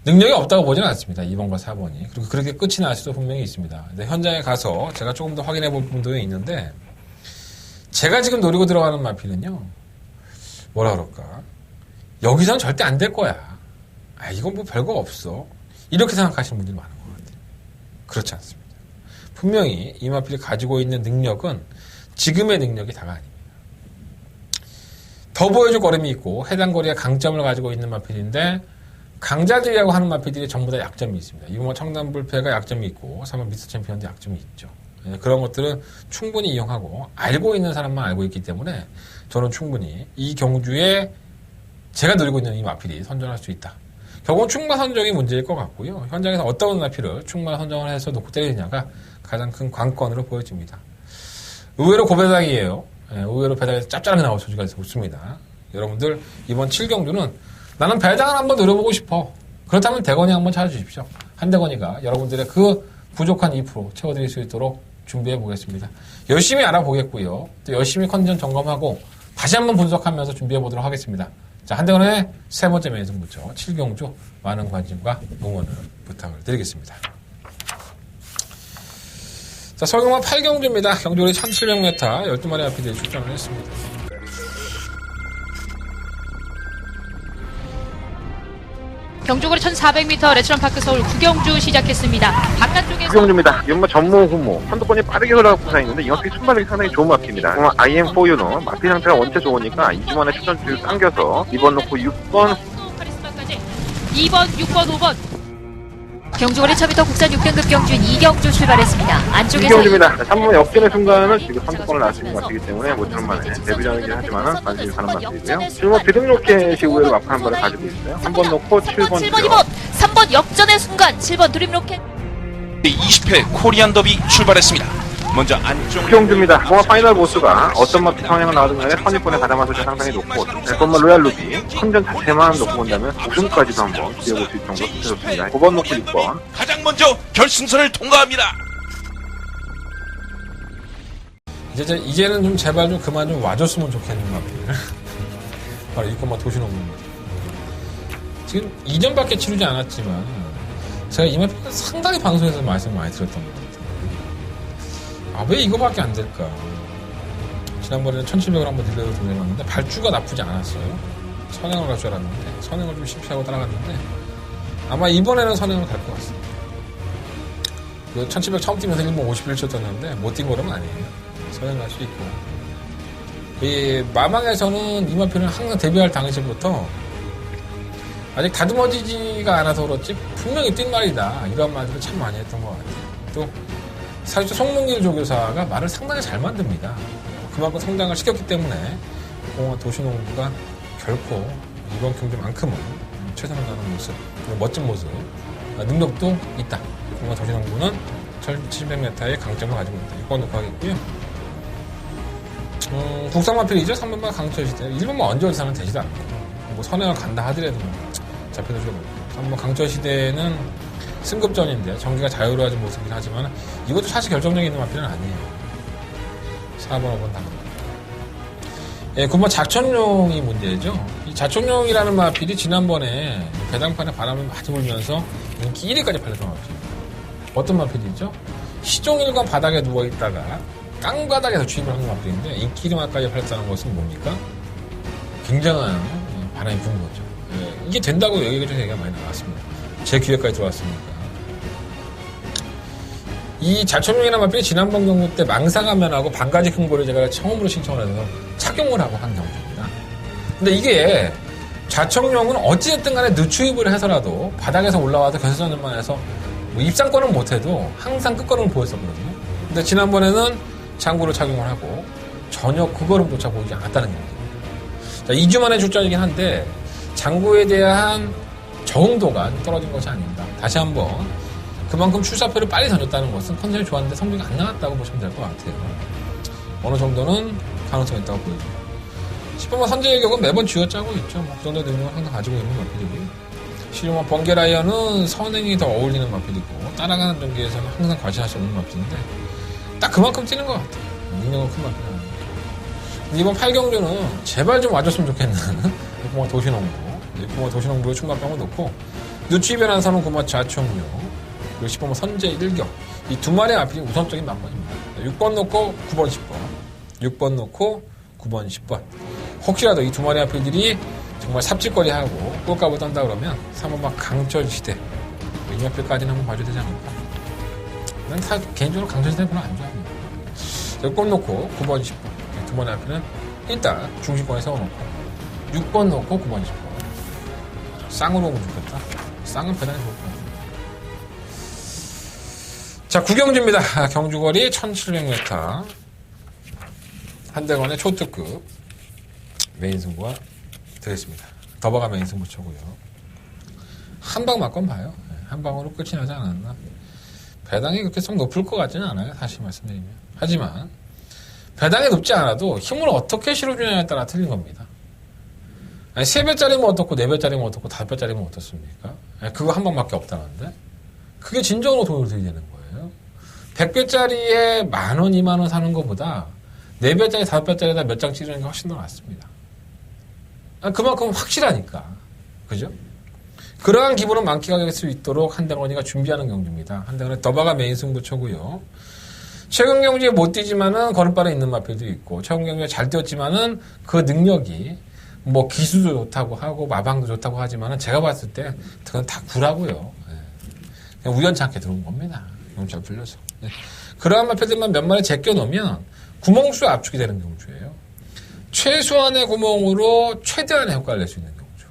능력이 없다고 보지는 않습니다. 2번과 4번이. 그리고 그렇게 끝이 날 수도 분명히 있습니다. 근데 현장에 가서 제가 조금 더 확인해 볼 부분도 있는데, 제가 지금 노리고 들어가는 마피는요, 뭐라 그럴까. 여기서는 절대 안 될 거야. 아, 이건 뭐 별거 없어. 이렇게 생각하시는 분들이 많은 것 같아요. 그렇지 않습니다. 분명히 이 마필이 가지고 있는 능력은 지금의 능력이 다가 아닙니다. 더 보여줄 거름이 있고 해당 거리의 강점을 가지고 있는 마필인데, 강자들이라고 하는 마필들이 전부 다 약점이 있습니다. 이거 뭐 청담불패가 약점이 있고 3번 미스터 챔피언도 약점이 있죠. 그런 것들은 충분히 이용하고 알고 있는 사람만 알고 있기 때문에 저는 충분히 이 경주에 제가 노리고 있는 이 마필이 선전할 수 있다. 결국은 충마 선정이 문제일 것 같고요. 현장에서 어떤 마필을 충마 선정을 해서 놓고 때리느냐가 가장 큰 관건으로 보여집니다. 의외로 고배당이에요. 의외로 배당에서 짭짤하게 나올 소지가 있습니다. 여러분들 이번 7경주는 나는 배당을 한번 노려보고 싶어. 그렇다면 대건이 한번 찾아주십시오. 한대건이가 여러분들의 그 부족한 2% 채워드릴 수 있도록 준비해 보겠습니다. 열심히 알아보겠고요. 또 열심히 컨디션 점검하고 다시 한번 분석하면서 준비해 보도록 하겠습니다. 자, 한대건의 세 번째 메인 승부처 7경주 많은 관심과 응원을 부탁을 드리겠습니다. 자, 서경마 8경주입니다. 경주거리 1700m 12마리 앞이들이 출전을 했습니다. 경주거리 1400m 레스토랑파크 서울 구경주 시작했습니다. 바깥쪽에서 구경주입니다. 이건 뭐 전무 후무 선두권이 빠르게 흘러가고 부사있는데 이 마필이 출발력이 상당히 좋은 마필입니다. 그러면 IM4U는 마필 상태가 원체 좋으니까 2주만에 출전주를 당겨서 2번 놓고 6번 카리스마까지 2번, 6번, 5번 경주거리 1000m 국산 6등급 경주인 이경주 출발했습니다. 안쪽에서 이경주입니다. 3번 역전의 순간은 지금 선두권을 날 수 있는 마필이기 때문에 모처럼 만에 데뷔전이긴 하지만 관심이 가는 마필이고요. 지금 뭐 드림로켓이 의외로 마필 한 발을 가지고 있어요. 3번 놓고 7번 7번, 2번, 3번 역전의 순간 7번 드림로켓 20회 코리안 더비 출발했습니다. 먼저 안쪽 구경주입니다. 뭔가 파이널 보스가 어떤 마필 성향을 나오든 간에 선입권에 가담할 수 있는 상당히 높고, 앨범만 로얄 루비 컨전 자체만 놓고 본다면 우승까지도 한번 지어볼 수 있을 정도로 좋습니다. 5번 놓고 6번 가장 먼저 결승선을 통과합니다. 이제는 좀 제발 좀 그만 좀 와줬으면 좋겠는 마필. 바로 이것만 도시농구. 지금 2년밖에 치르지 않았지만 제가 이 마필 상당히 방송에서 말씀 많이 들었던 것 같아요. 아, 왜 이거밖에 안 될까? 지난번에는 1700을 한번 딜레이로 돌려봤는데 발주가 나쁘지 않았어요. 선행을 갈 줄 알았는데 선행을 좀 실패하고 따라갔는데 아마 이번에는 선행을 갈 것 같습니다. 그 1700 처음 뛰면서 1분 51초 떴는데 못 뛴 거라면 아니에요. 선행 갈 수 있고, 이 마망에서는 이마표는 항상 데뷔할 당시부터 아직 다듬어지지가 않아서 그렇지 분명히 뛴 말이다 이런 말들을 참 많이 했던 것 같아요. 또 사실 송문길 조교사가 말을 상당히 잘 만듭니다. 그만큼 성장을 시켰기 때문에 공원 도시농구가 결코 이번 경기만큼은 최선을 다하는 모습, 멋진 모습, 능력도 있다. 공원 도시농구는 1700m의 강점을 가지고 있다. 6번 놓고 하겠고요. 국산마필이죠. 3번만 강철시대. 1번만 언제 어디서는 되지도 않고 뭐 선행을 간다 하더라도 잡혀도 좀 3번 강철시대는 승급전인데 전기가 자유로워진 모습이긴 하지만 이것도 사실 결정적인 있는 마필은 아니에요. 4번, 5번 다. 예, 9번 자천룡이 문제죠. 이 자천룡이라는 마필이 지난번에 배당판에 바람을 많이 불면서 인기 1위까지 팔렸던 마필입니다. 어떤 마필이죠? 시종일관 바닥에 누워있다가 깡바닥에서 주입을 하는 마필인데 인기 1위까지 팔렸다는 것은 뭡니까? 굉장한 바람이 부는 거죠. 예, 이게 된다고 여기저기 얘기가 많이 나왔습니다. 제 기회까지 들어왔으니까. 이 자천룡이라는 마필이 지난번 경기 때 망사가면하고 반가지 큰고를 제가 처음으로 신청을 해서 착용을 하고 한 경기입니다. 근데 이게 자천룡은 어찌됐든 간에 늦추입을 해서라도 바닥에서 올라와서 결승전만 해서 뭐 입상권은 못해도 항상 끝걸음을 보였었거든요. 근데 지난번에는 장구를 착용을 하고 전혀 그걸음조차 보이지 않았다는 경기입니다. 자, 2주 만에 출전이긴 한데 장구에 대한 적응도가 떨어진 것이 아닙니다. 다시 한번 그만큼 출사표를 빨리 던졌다는 것은 컨디션이 좋았는데 성적이 안 나왔다고 보시면 될 것 같아요. 어느 정도는 가능성이 있다고 보여요. 10번만 선제의 격은 매번 쥐어짜고 있죠. 그 정도 능력을 항상 가지고 있는 마필이고요. 실용화 번개라이언은 선행이 더 어울리는 마필이고 따라가는 경기에서는 항상 과시할 수 없는 마필인데 딱 그만큼 뛰는 것 같아요. 능력은 큰 마필이 아니에요. 이번 8경주는 제발 좀 와줬으면 좋겠는 6번만 도시농구. 6번만 도시농구를 충만병을 놓고 누추 변환선은 9번 좌청류, 그리고 10번 선제 1경. 이 두 마리의 마필이 우선적인 만반입니다. 6번 놓고 9번 10번, 6번 놓고 9번 10번. 혹시라도 이 두 마리의 마필들이 정말 삽질거리 하고 꼴값을 떤다 그러면 3번 막 강철시대, 이 마필까지는 한번 봐줘야 되지 않을까. 난 개인적으로 강철시대 별로 안 좋아합니다. 6번 놓고 9번 10번. 두 번의 마필은 일단 중심권에 세워놓고 6번 놓고 9번 10번. 쌍으로 오면 좋겠다. 쌍은 배당이 좋을 것 같아요. 자, 구경주입니다. 경주거리 1700m. 한대건의 초특급 메인 승부가 되겠습니다. 더버가 메인 승부처고요. 한 방 맞건 봐요. 한 방으로 끝이 나지 않았나. 배당이 그렇게 썩 높을 것 같지는 않아요. 다시 말씀드리면. 하지만 배당이 높지 않아도 힘을 어떻게 실어주냐에 따라 틀린 겁니다. 아니, 3배짜리면 어떻고 4배짜리면 어떻고 5배짜리면 어떻습니까? 그거 한 방밖에 없다는데 그게 진정으로 돈을 들이게 되는 거예요. 100배짜리에 10,000원, 20,000원 사는 것보다 4배짜리, 5배짜리에다 몇 장 찌르는 게 훨씬 더 낫습니다. 그만큼 확실하니까. 그죠? 그러한 기분을 만끽할 수 있도록 한대건이가 준비하는 경주입니다. 한대건의 더바가 메인 승부처고요. 최근 경주에 못 뛰지만은 걸음발에 있는 마필도 있고, 최근 경주에 잘 뛰었지만은 그 능력이 뭐 기수도 좋다고 하고 마방도 좋다고 하지만은 제가 봤을 때 그건 다 구라고요. 그냥 우연찮게 들어온 겁니다. 너무 잘 풀려서. 그러한 마필들만 몇 마리 제껴놓으면 구멍수 압축이 되는 경주예요. 최소한의 구멍으로 최대한의 효과를 낼 수 있는 경주.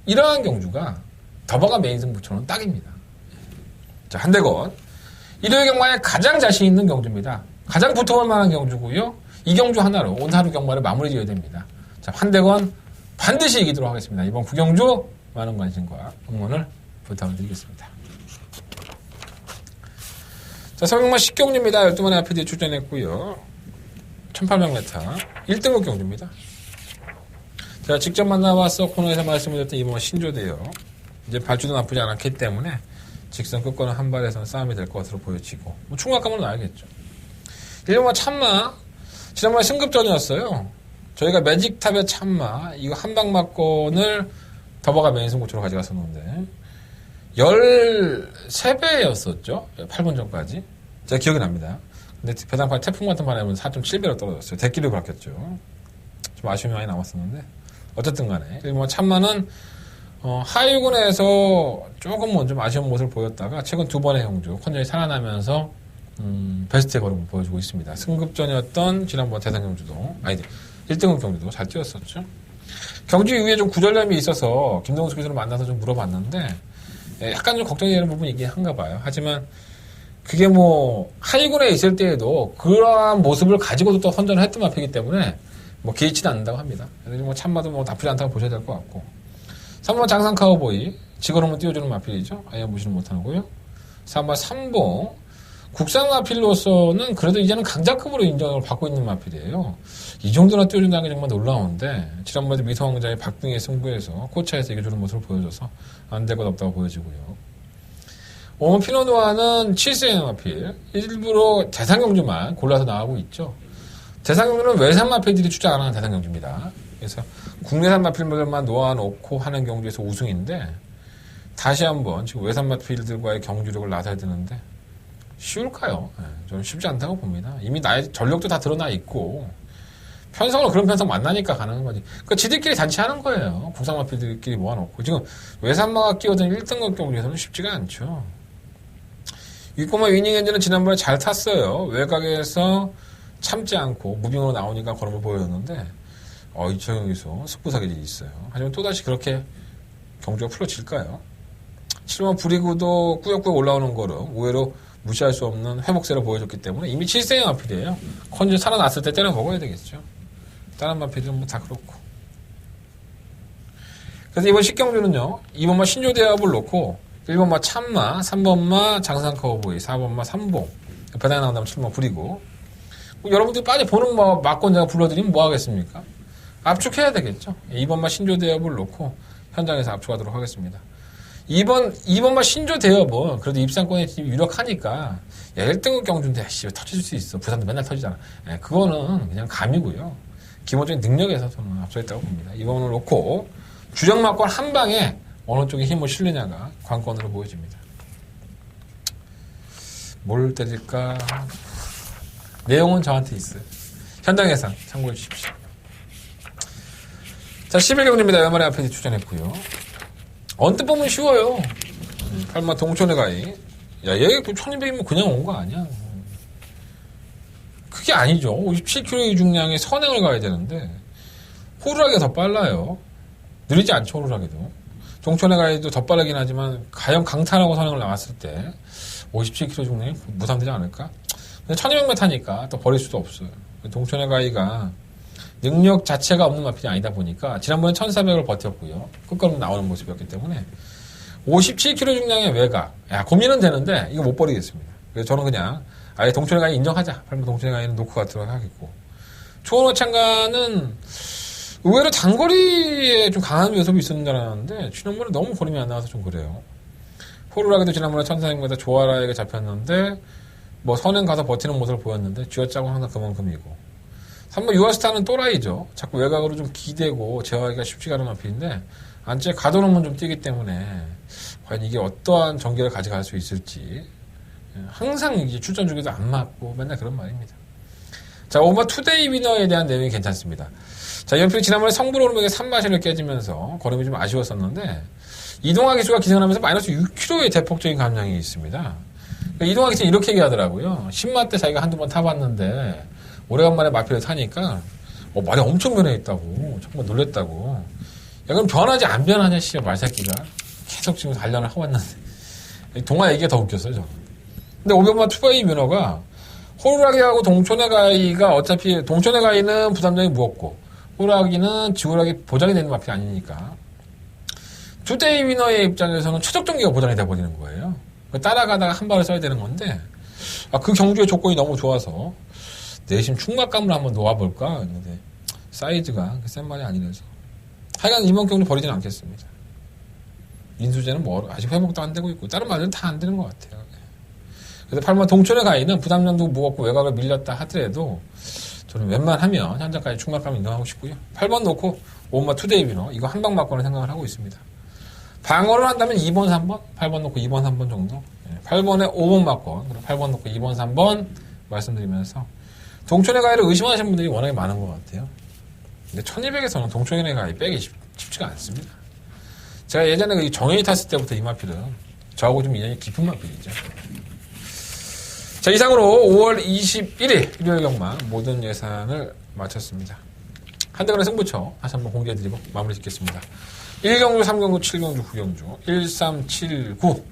이러한 경주가 더버가 메인 승부처럼 딱입니다. 자, 한대건. 일요일 경마에 가장 자신 있는 경주입니다. 가장 붙어볼 만한 경주고요. 이 경주 하나로 오늘 하루 경마를 마무리 지어야 됩니다. 자, 한대건 반드시 이기도록 하겠습니다. 이번 구경주 많은 관심과 응원을 부탁을 드리겠습니다. 자, 서경마 10경주입니다. 12번의 아피디에 출전했고요. 1800m 1등급 경주입니다. 제가 직접 만나봐서 코너에서 말씀드렸던 이번 신조대요. 이제 발주도 나쁘지 않았기 때문에 직선 끝거는 한 발에서는 싸움이 될 것으로 보여지고 뭐 충각감으로 나야겠죠. 1번마 참마 지난번에 승급전이었어요. 저희가 매직탑의 참마 이거 한방 막건을 더버가 메인 승부처로 가져갔었는데 13배였었죠. 8분 전까지. 제가 기억이 납니다. 근데 배당판 태풍 같은 바람에 4.7배로 떨어졌어요. 대기를 바뀌었죠. 좀 아쉬움이 많이 남았었는데 어쨌든 간에 1번 참마는 하위군에서 조금 좀 아쉬운 모습을 보였다가 최근 두 번의 경주 컨디션이 살아나면서 베스트의 걸음을 보여주고 있습니다. 승급전이었던 지난번 대상 경주도 1등급 경주도 잘 뛰었었죠. 경주 이후에 좀 구절염이 있어서 김동수 기수를 만나서 좀 물어봤는데 약간 좀 걱정이 되는 부분이 있긴 한가 봐요. 하지만 그게 뭐 하위군에 있을 때에도 그러한 모습을 가지고도 또 선전을 했던 마피이기 때문에 뭐 개의치는 않는다고 합니다. 뭐 참마도 뭐 나쁘지 않다고 보셔야 될 것 같고 3번 장상 카우보이 직원으로 띄워주는 마필이죠. 아예 무시는 못하고요. 3번 삼봉 국산 마필로서는 그래도 이제는 강자급으로 인정을 받고 있는 마필이에요. 이 정도나 띄워준다는 게 정말 놀라운데 지난번에 미성왕자의 박빙의 승부에서 코차에서 이겨주는 모습을 보여줘서 안 될 것 없다고 보여지고요. 오늘 피노누아는 7세의 마필 일부러 대상경주만 골라서 나가고 있죠. 대상경주는 외산 마필들이 출전하는 대상경주입니다. 그래서 국내산 마필들만 놓아놓고 하는 경주에서 우승인데 다시 한번 지금 외산 마필들과의 경주력을 나서야 되는데 쉬울까요? 저는 쉽지 않다고 봅니다. 이미 나의 전력도 다 드러나 있고 편성으로 그런 편성 만나니까 가능한 거지. 그러니까 지들끼리 잔치하는 거예요. 국산 마필들끼리 모아놓고 지금 외산마가 끼어든 1등급 경주에서는 쉽지가 않죠. 위꼬마 위닝엔진은 지난번에 잘 탔어요. 외곽에서 참지 않고 무빙으로 나오니까 걸음을 보였는데 이쪽에서 승부사기들이 있어요. 하지만 또다시 그렇게 경주가 풀어질까요? 7번 브리그도 꾸역꾸역 올라오는 거를 의외로 무시할 수 없는 회복세를 보여줬기 때문에 이미 7세의 마필이에요. 컨디션 살아났을 때 때려 먹어야 되겠죠. 다른 마필들은 뭐 다 그렇고. 그래서 이번 10경주는요. 2번마 신조대합을 놓고 1번마 참마, 3번마 장상커우보이, 4번마 삼봉 배당에 나온다면 7번마 브리고 여러분들이 빨리 보는 막건 제가 불러드리면 뭐 하겠습니까? 압축해야 되겠죠. 2번마 신조대합을 놓고 현장에서 압축하도록 하겠습니다. 2번마 신조대합은 그래도 입상권이 유력하니까 1등급 경주인데 터질 수 있어. 부산도 맨날 터지잖아. 그거는 그냥 감이고요. 기본적인 능력에서 저는 앞서 있다고 봅니다. 2번을 놓고 주력 막권 한 방에 어느 쪽에 힘을 실느냐가 관건으로 보여집니다. 뭘 때릴까? 내용은 저한테 있어요. 현장 예상 참고해 주십시오. 자, 11경기입니다. 연말에 앞에 출전했고요. 언뜻 보면 쉬워요. 8마 동촌의 가이. 야, 얘 1200이면 그냥 온 거 아니야. 그게 아니죠. 57kg 중량의 선행을 가야 되는데 호루라기가 더 빨라요. 느리지 않죠, 호루라기도. 동촌의 가이도 더 빠르긴 하지만 과연 강탈하고 선행을 나왔을 때 57kg 중량이 무산되지 않을까? 근데 1200m니까 또 버릴 수도 없어요. 동촌의 가이가 능력 자체가 없는 마필이 아니다 보니까 지난번에 1400을 버텼고요. 끝걸음 나오는 모습이었기 때문에 57kg 중량의 외곽. 야, 고민은 되는데 이거 못 버리겠습니다. 그래서 저는 그냥 아예 동촌의 가이 인정하자. 그러면 동촌의 가이는 놓고 가도록 하겠고. 초원호 창가는 의외로 장거리에 좀 강한 요소가 있었는 줄 알았는데 지난번에 너무 거림이 안 나와서 좀 그래요. 호루라기도 지난번에 1400m 조아라에게 잡혔는데 뭐 선행 가서 버티는 모습을 보였는데 쥐어짜고 항상 그만큼이고 3번 유아스타는 또라이죠. 자꾸 외곽으로 좀 기대고 제어하기가 쉽지가 않은 마필인데 안쪽에 가둬놓으면 좀 뛰기 때문에 과연 이게 어떠한 전개를 가져갈 수 있을지 항상 이제 출전 중에도 안 맞고 맨날 그런 말입니다. 자, 오마 투데이 위너에 대한 내용이 괜찮습니다. 자, 연필 지난번에 성불 오르막에 3마신을 깨지면서 걸음이 좀 아쉬웠었는데 이동화 기수가 기승을 하면서 마이너스 6kg의 대폭적인 감량이 있습니다. 그러니까 이동화 기수는 이렇게 얘기하더라고요. 10마 때 자기가 한두 번 타봤는데 오래간만에 마필을 타니까 말이 엄청 변해있다고 정말 놀랬다고. 야, 그럼 변하지 안 변하냐 씨발 말새끼가 계속 지금 단련을 하고 왔는데 동화 얘기가 더 웃겼어요 저는. 근데 500마 투바이 위너가 호루라기하고 동촌의 가이가 어차피 동촌의 가이는 부담장이 무겁고 호루라기는 지구라기 보장이 되는 마필이 아니니까 투데이 위너의 입장에서는 최적 전개가 보장이 돼버리는 거예요. 따라가다가 한 발을 써야 되는 건데 그 경주의 조건이 너무 좋아서 내심 충막감을 한번 놓아볼까 했는데 사이즈가 센 말이 아니라서 하여간 이번 경주 버리지는 않겠습니다. 인수제는 뭐 아직 회복도 안 되고 있고 다른 말들은 다 안 되는 것 같아요. 그래서 8번 동촌의 가이는 부담량도 무겁고 외곽을 밀렸다 하더라도 저는 웬만하면 현장까지 충막감을 인정하고 싶고요. 8번 놓고 5번 투데이 위너 이거 한 방 맞고는 생각을 하고 있습니다. 방어를 한다면 2번, 3번, 8번 놓고 2번, 3번 정도. 8번에 5번 맞고 8번 놓고 2번, 3번 말씀드리면서 동촌의 가이를 의심하시는 분들이 워낙에 많은 것 같아요. 근데 1200에서는 동촌의 가이 빼기 쉽지가 않습니다. 제가 예전에 정현이 탔을 때부터 이 마필은 저하고 좀 인연이 깊은 마필이죠. 자, 이상으로 5월 21일 일요일 경마 모든 예상을 마쳤습니다. 한대간의 승부처 다시 한번 공개해드리고 마무리 짓겠습니다. 1경주, 3경주, 7경주, 9경주 1379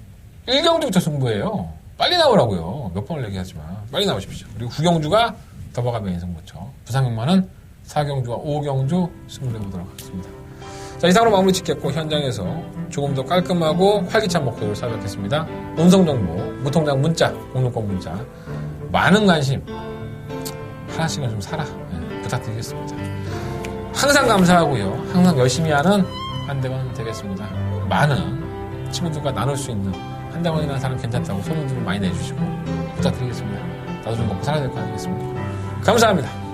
1경주부터 승부예요. 빨리 나오라고요. 몇 번을 얘기하지만 빨리 나오십시오. 그리고 9경주가 더버가 메인 승부처, 부상경마는 4경주와 5경주 승부를 해보도록 하겠습니다. 자, 이상으로 마무리 짓겠고 현장에서 조금 더 깔끔하고 활기찬 목표를 쌓아뵙겠습니다. 운송정보, 무통장 문자, 공론권 문자 많은 관심 하나씩은 좀 사라 부탁드리겠습니다. 항상 감사하고요. 항상 열심히 하는 한대건 되겠습니다. 많은 친구들과 나눌 수 있는 한대건이라는 사람 괜찮다고 소문 좀 많이 내주시고 부탁드리겠습니다. 나도 좀 먹고 살아야 될 거 아니겠습니까? 감사합니다.